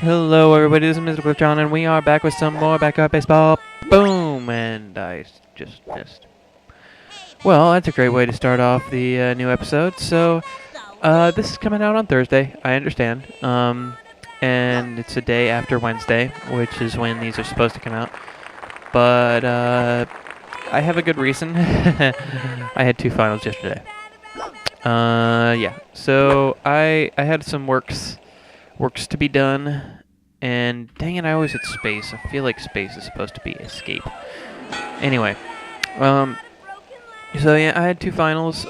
Hello, everybody. This is Mr. Cliff John, and we are back with some more backyard baseball. Boom! And I just missed. Well, that's a great way to start off the new episode. So, this is coming out on Thursday. I understand. And it's a day after Wednesday, which is when these are supposed to come out. But I have a good reason. I had 2 finals yesterday. Yeah. So I had some works to be done, and dang it, I always hit space. I feel like space is supposed to be escape. Anyway, so yeah, I had 2 finals,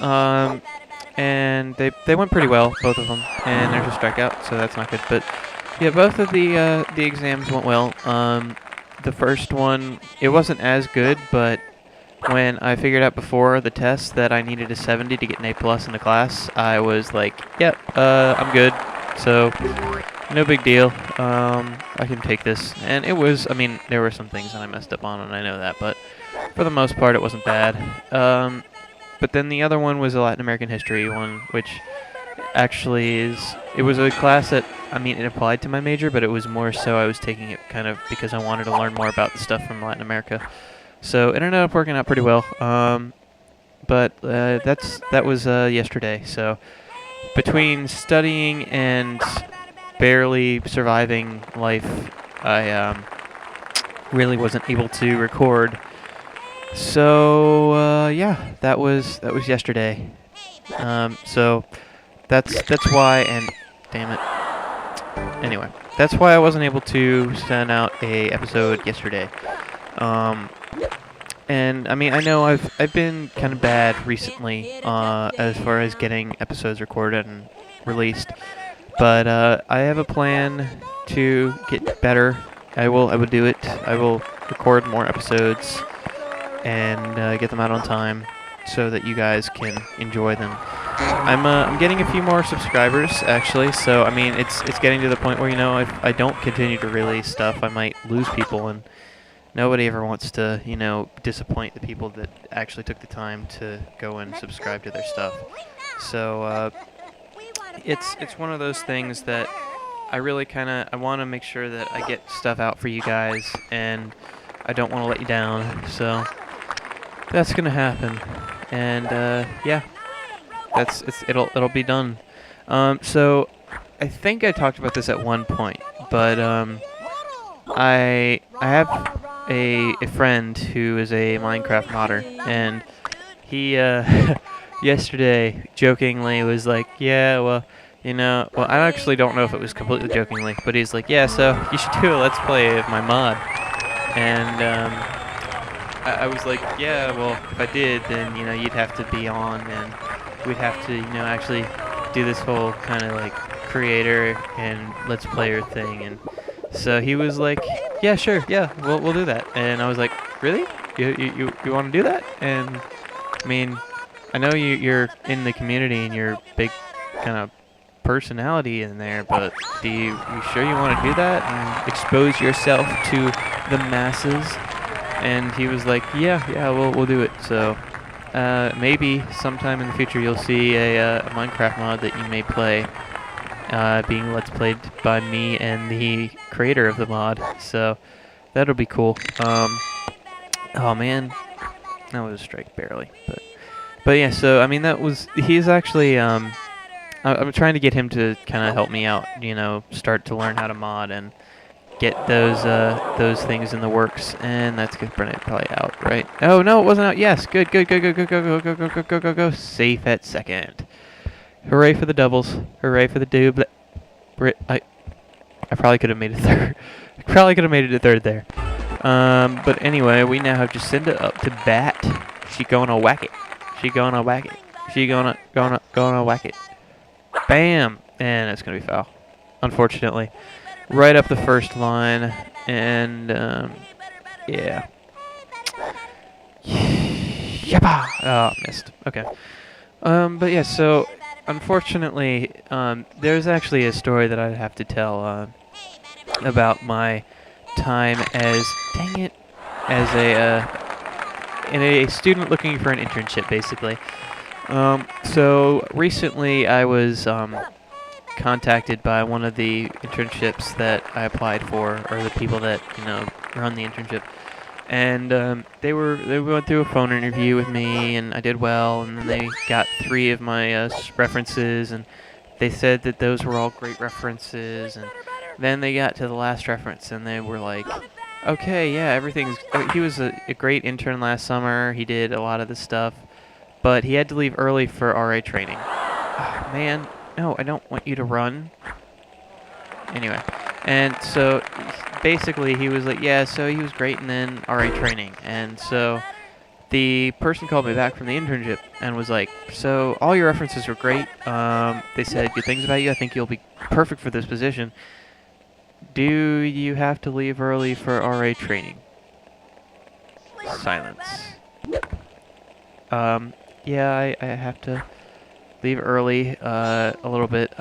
and they went pretty well, both of them, and there's a strikeout, so that's not good. But yeah, both of the exams went well. The first one, it wasn't as good, but when I figured out before the test that I needed a 70 to get an A+ in the class, I was like, yep, I'm good. So, no big deal. I can take this. And it was, I mean, there were some things that I messed up on, and I know that, but for the most part, it wasn't bad. But then the other one was a Latin American history one, which actually it was a class that, I mean, it applied to my major, but it was more so I was taking it kind of because I wanted to learn more about the stuff from Latin America. So it ended up working out pretty well. But that was yesterday. So between studying and barely surviving life, I really wasn't able to record. So yeah, that was yesterday. So that's why, and damn it. Anyway, that's why I wasn't able to send out a episode yesterday. And I mean, I know I've been kind of bad recently as far as getting episodes recorded and released, but I have a plan to get better. I will do it. I will record more episodes and get them out on time so that you guys can enjoy them. I'm getting a few more subscribers actually, so I mean it's getting to the point where, you know, if I don't continue to release stuff, I might lose people, and nobody ever wants to, you know, disappoint the people that actually took the time to go and subscribe to their stuff. So it's one of those things that I really I want to make sure that I get stuff out for you guys, and I don't want to let you down. So that's gonna happen, and yeah, it'll be done. So I think I talked about this at one point, but I have a friend who is a Minecraft modder, and he yesterday jokingly was like, yeah, well, you know, well, I actually don't know if it was completely jokingly, but he's like, yeah, so you should do a let's play of my mod. And I was like, yeah, well, if I did, then, you know, you'd have to be on, and we'd have to, you know, actually do this whole kind of like creator and let's player thing. And so he was like, yeah, sure, yeah, we'll do that. And I was like, really? You want to do that? And I mean, I know you're in the community and you're a big kind of personality in there, but you sure you want to do that and expose yourself to the masses? And he was like, yeah, we'll do it. So maybe sometime in the future you'll see a Minecraft mod that you may play, being let's played by me and the creator of the mod. So that'll be cool. Oh man, that was a strike barely, but yeah. So I mean, he's actually I'm trying to get him to kind of help me out. You know, start to learn how to mod and get those things in the works. And that's gonna burn it probably out, right? Oh no, it wasn't out. Yes, good. Go. Safe at second. Hooray for the doubles. Hooray for the double. I probably could have made it third. Probably could have made it to third there. But anyway, we now have Jacinda up to bat. She gonna whack it. She gonna whack it. She gonna whack it. Bam! And it's gonna be foul, unfortunately. Right up the first line, and yeah. Yabba! Oh, missed. Okay. But yeah, so unfortunately, there's actually a story that I'd have to tell about my time as, dang it, as a student looking for an internship, basically. So recently I was contacted by one of the internships that I applied for, or the people that run the internship, and they went through a phone interview with me, and I did well, and then they got 3 of my references, and they said that those were all great references, and then they got to the last reference, and they were like, okay, yeah, everything's... He was a great intern last summer. He did a lot of this stuff, but he had to leave early for RA training. Oh, man, no, I don't want you to run. Anyway, and so basically he was like, yeah, so he was great, and then RA training. And so the person called me back from the internship and was like, so all your references were great. They said good things about you. I think you'll be perfect for this position. Do you have to leave early for RA training? Silence. Yeah, I have to leave early a little bit.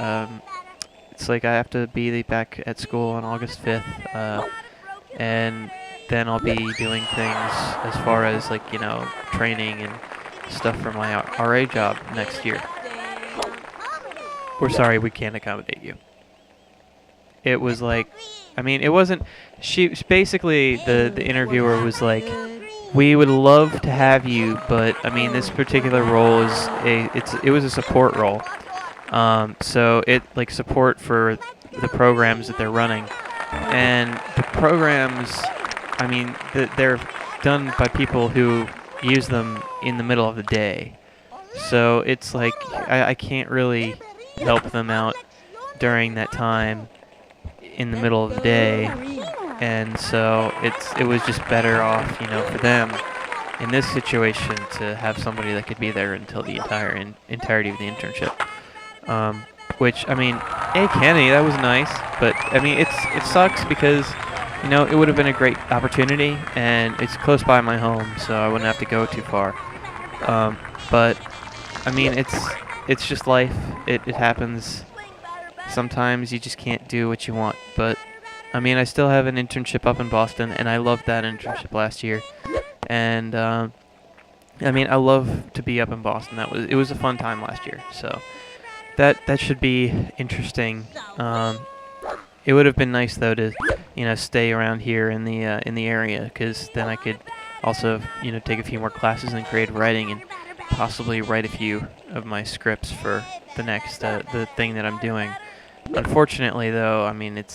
It's like I have to be back at school on August 5th, and then I'll be doing things as far as, like, training and stuff for my RA job next year. We're sorry, we can't accommodate you. It was like, I mean, it wasn't, basically, the interviewer was like, we would love to have you, but, I mean, this particular role is it was a support role. So like support for the programs that they're running. And the programs, I mean, they're done by people who use them in the middle of the day. So it's like, I can't really help them out during that time in the middle of the day, and so it was just better off, for them in this situation to have somebody that could be there until the entirety of the internship. Which, I mean, hey Kenny, that was nice, but I mean it sucks because it would have been a great opportunity, and it's close by my home, so I wouldn't have to go too far. But I mean it's just life. It happens. Sometimes you just can't do what you want, but I mean, I still have an internship up in Boston, and I loved that internship last year. And I mean, I love to be up in Boston. It was a fun time last year, so that should be interesting. It would have been nice though to stay around here in the area, because then I could also take a few more classes in creative writing and possibly write a few of my scripts for the next the thing that I'm doing. Unfortunately, though, I mean,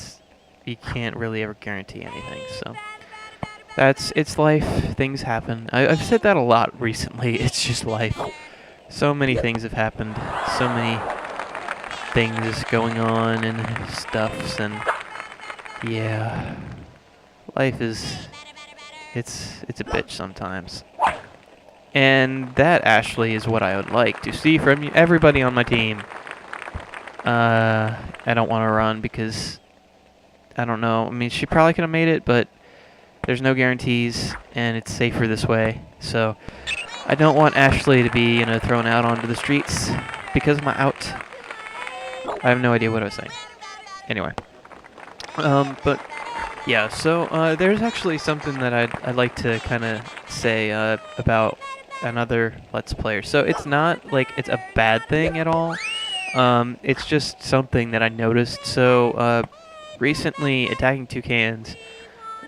you can't really ever guarantee anything. So it's life. Things happen. I've said that a lot recently. It's just life. So many things have happened. So many things going on and stuffs, and yeah, life is it's a bitch sometimes. And that, Ashley, is what I would like to see from everybody on my team. I don't want to run because, I don't know. I mean, she probably could have made it, but there's no guarantees, and it's safer this way. So I don't want Ashley to be, thrown out onto the streets because of my out. I have no idea what I was saying. Anyway. But yeah, so there's actually something that I'd like to kind of say about another Let's Player. So it's not like it's a bad thing at all. It's just something that I noticed. So recently, Attacking Toucans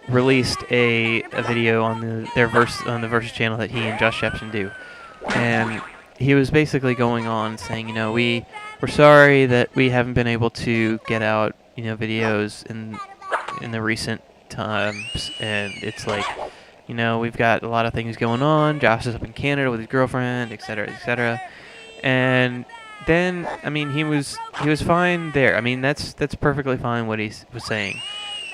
released a video on the Versus channel that he and Josh Shepson do, and he was basically going on saying, we're sorry that we haven't been able to get out videos in the recent times, and it's like, we've got a lot of things going on. Josh is up in Canada with his girlfriend, etc., etc. And then, I mean, he was fine there. I mean, that's perfectly fine what he was saying,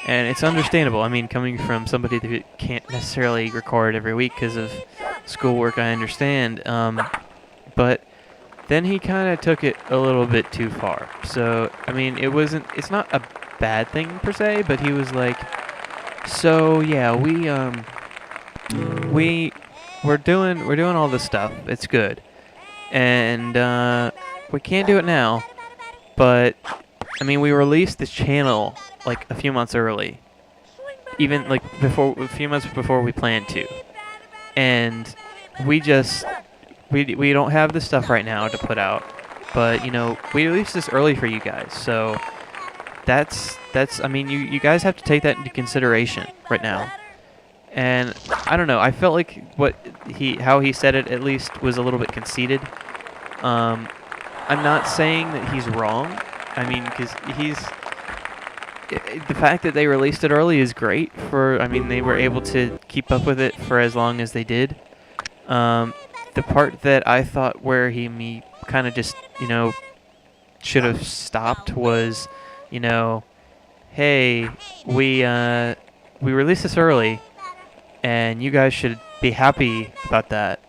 and it's understandable. I mean, coming from somebody that can't necessarily record every week because of schoolwork, I understand. But then he kind of took it a little bit too far. So, I mean, it's not a bad thing per se, but he was like, so yeah, we're doing all this stuff. It's good, and we can't do it now, but I mean, we released this channel like a few months early, even like a few months before we planned to, and we don't have the stuff right now to put out, but we released this early for you guys, so that's. I mean, you guys have to take that into consideration right now. And I don't know. I felt like how he said it at least was a little bit conceited. I'm not saying that he's wrong. I mean, because the fact that they released it early is great I mean, they were able to keep up with it for as long as they did. The part that I thought where me kind of just, should have stopped was, hey, we released this early, and you guys should be happy about that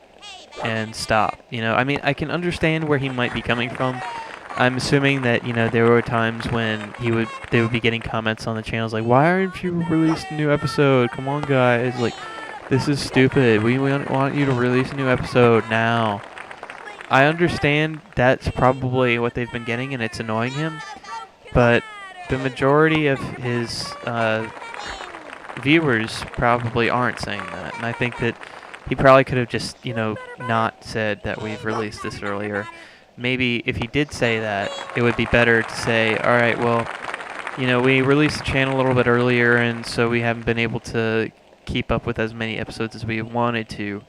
and stop. I mean, I can understand where he might be coming from. I'm assuming that there were times when they would be getting comments on the channels like, "Why aren't you released a new episode? Come on, guys! Like, this is stupid. We want you to release a new episode now." I understand that's probably what they've been getting, and it's annoying him. But the majority of his viewers probably aren't saying that, and I think that he probably could have just not said that we've released this earlier. Maybe if he did say that, it would be better to say, all right, well, we released the channel a little bit earlier, and so we haven't been able to keep up with as many episodes as we wanted to.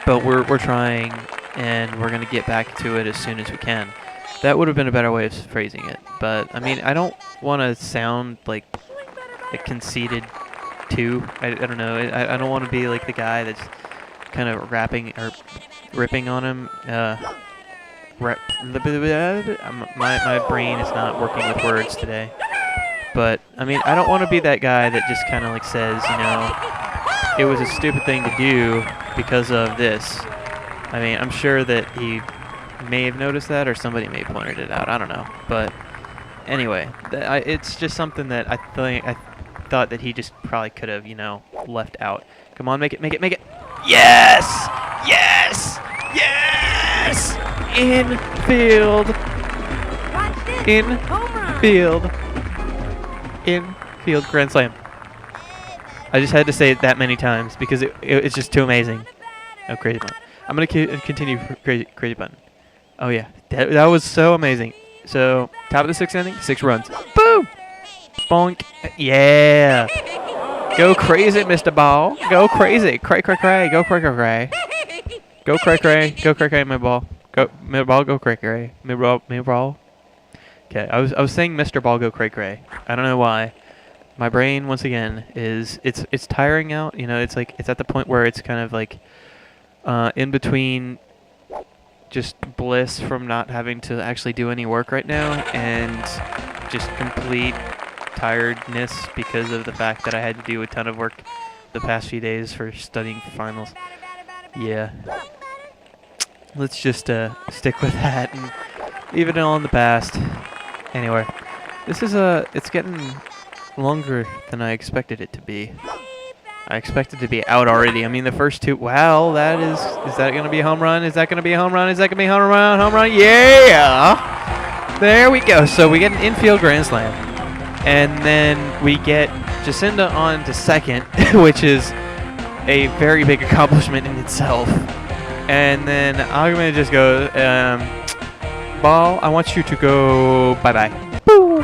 But we're trying, and we're going to get back to it as soon as we can. That would have been a better way of phrasing it. But, I mean, I don't want to sound like conceited, too. I don't know. I don't want to be like the guy that's kind of ripping on him. My brain is not working with words today. But, I mean, I don't want to be that guy that just kind of like says, it was a stupid thing to do because of this. I mean, I'm sure that he may have noticed that, or somebody may have pointed it out. I don't know. But anyway, it's just something that I thought that he just probably could have, left out. Come on, make it. Yes! Yes! Yes! Infield! Infield grand slam. I just had to say it that many times because it's just too amazing. Oh, crazy button. I'm going to continue crazy button. Oh, yeah. That was so amazing. So, top of the 6th inning, 6 runs. Boom! Bonk. Yeah! Go crazy, Mr. Ball. Go crazy. Cray, cray, cray. Go cray, cray, cray. Go cray, cray. Go cray, cray, my ball. Go, my ball, go cray, cray. My ball. Okay, I was saying Mr. Ball, go cray, cray. I don't know why. My brain, once again, it's tiring out. It's like it's at the point where it's kind of like in between just bliss from not having to actually do any work right now and just complete tiredness because of the fact that I had to do a ton of work the past few days for studying for finals. Yeah. Let's just stick with that and leave it all in the past. Anyway, this is it's getting longer than I expected it to be. I expected to be out already. I mean, the first two. Wow, is that going to be a home run? Is that going to be a home run? Is that going to be a home run? Home run? Yeah! There we go. So we get an infield grand slam. And then we get Jacinda on to second, which is a very big accomplishment in itself. And then I'm going to just go, Ball, I want you to go bye-bye. Boom!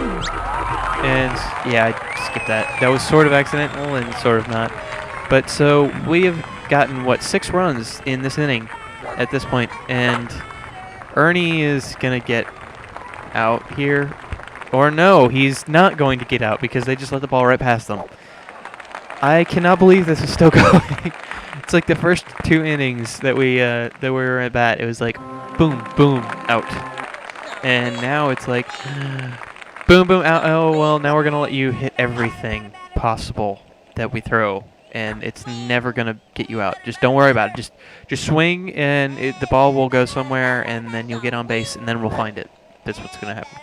And, yeah, I skipped that. That was sort of accidental and sort of not. But so we have gotten, 6 runs in this inning at this point. And Ernie is going to get out here. Or no, he's not going to get out because they just let the ball right past them. I cannot believe this is still going. It's like the first 2 innings that we were at bat. It was like boom, boom, out. And now it's like boom, boom, out. Oh, well, now we're going to let you hit everything possible that we throw. And it's never going to get you out. Just don't worry about it. Just swing, and the ball will go somewhere, and then you'll get on base, and then we'll find it. That's what's going to happen.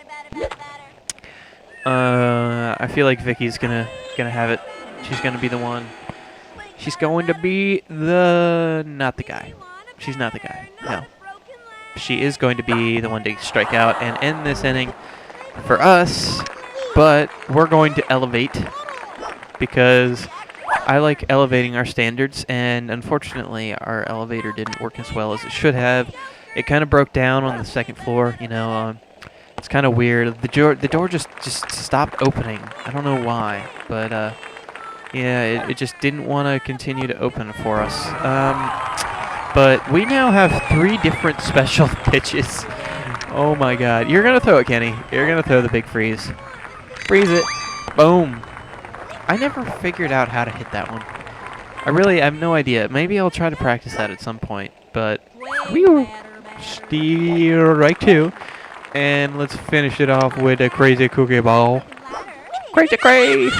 I feel like Vicky's gonna have it. She's gonna be the one. She's going to be not the guy. She's not the guy. No. She is going to be the one to strike out and end this inning for us, but we're going to elevate because I like elevating our standards, and unfortunately our elevator didn't work as well as it should have it kind of broke down on the second floor. It's kind of weird. The door just stopped opening. I don't know why, but yeah, it just didn't want to continue to open for us. But we now have 3 different special pitches. Oh my God! You're gonna throw it, Kenny. You're gonna throw the big freeze. Freeze it. Boom. I never figured out how to hit that one. I have no idea. Maybe I'll try to practice that at some point. But we will steal right 2. And let's finish it off with a crazy cookie ball. Crazy cray!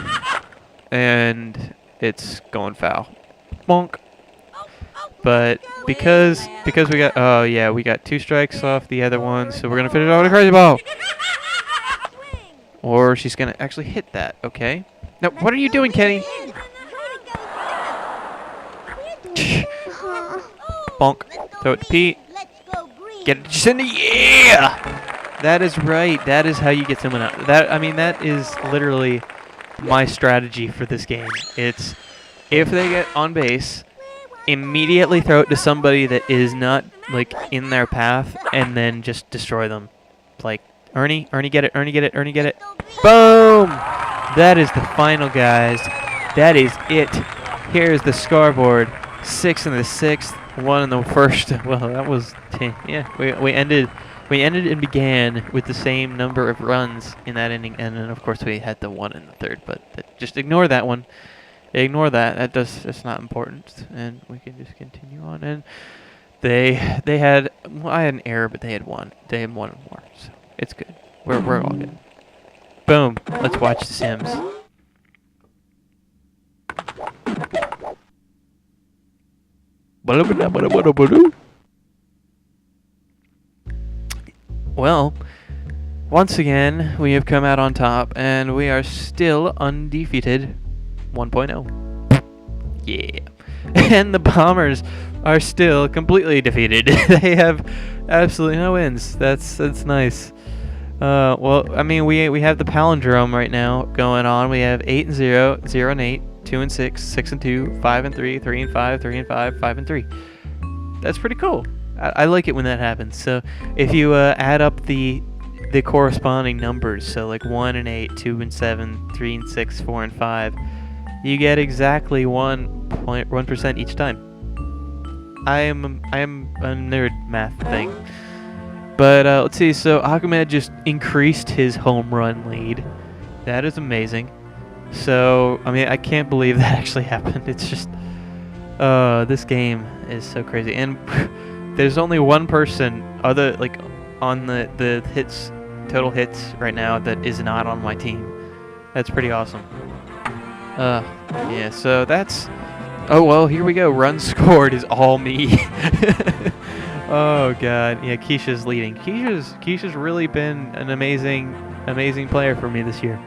And it's going foul. Bonk. But because we got we got 2 strikes off the other one, so we're gonna finish it off with a crazy ball. Or she's gonna actually hit that, okay? Now what are you doing, Kenny? Bonk. Throw it to Pete. Get it just in the That is right. That is how you get someone out. That is literally my strategy for this game. It's if they get on base, immediately throw it to somebody that is not like in their path, and then just destroy them. Like Ernie get it, Ernie get it, Ernie get it. Boom! That is the final, guys. That is it. Here's the scoreboard. 6 in the 6th, 1 in the 1st. Well, that was 10. Yeah, we ended and began with the same number of runs in that inning, and then of course we had the 1 in the 3rd. But just ignore that one. Ignore that. That's not important, and we can just continue on. And I had an error, but they had 1. They had 1 more, so it's good. We're all good. Boom. Let's watch The Sims. Well, once again, we have come out on top, and we are still undefeated. 1.0. Yeah. And the Bombers are still completely defeated. They have absolutely no wins. That's nice. Well, I mean, we have the palindrome right now going on. We have 8 and 0, 0 and 8, 2 and 6, 6 and 2, 5 and 3, 3 and 5, 3 and 5, 5 and 3. That's pretty cool. I like it when that happens. So if you add up the corresponding numbers, so like 1 and 8, 2 and 7, 3 and 6, 4 and 5, you get exactly 1% each time. I am a nerd math thing. But let's see. So Ahmed just increased his home run lead. That is amazing. So I mean, I can't believe that actually happened. It's just, this game is so crazy. And there's only one person on the hits, total hits right now, that is not on my team. That's pretty awesome. Yeah. So that's. Oh well, here we go. Runs scored is all me. Oh God, yeah. Keisha's leading. Keisha's really been an amazing player for me this year.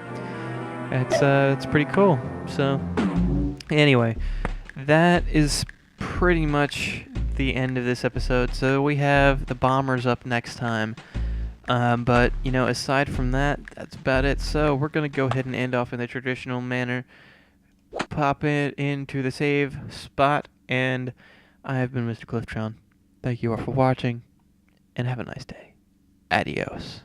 It's pretty cool. So anyway, that is pretty much the end of this episode. So we have the Bombers up next time. But aside from that, that's about it. So we're gonna go ahead and end off in the traditional manner. Pop it into the save spot, and I have been Mr. Cliftron. Thank you all for watching, and have a nice day. Adios.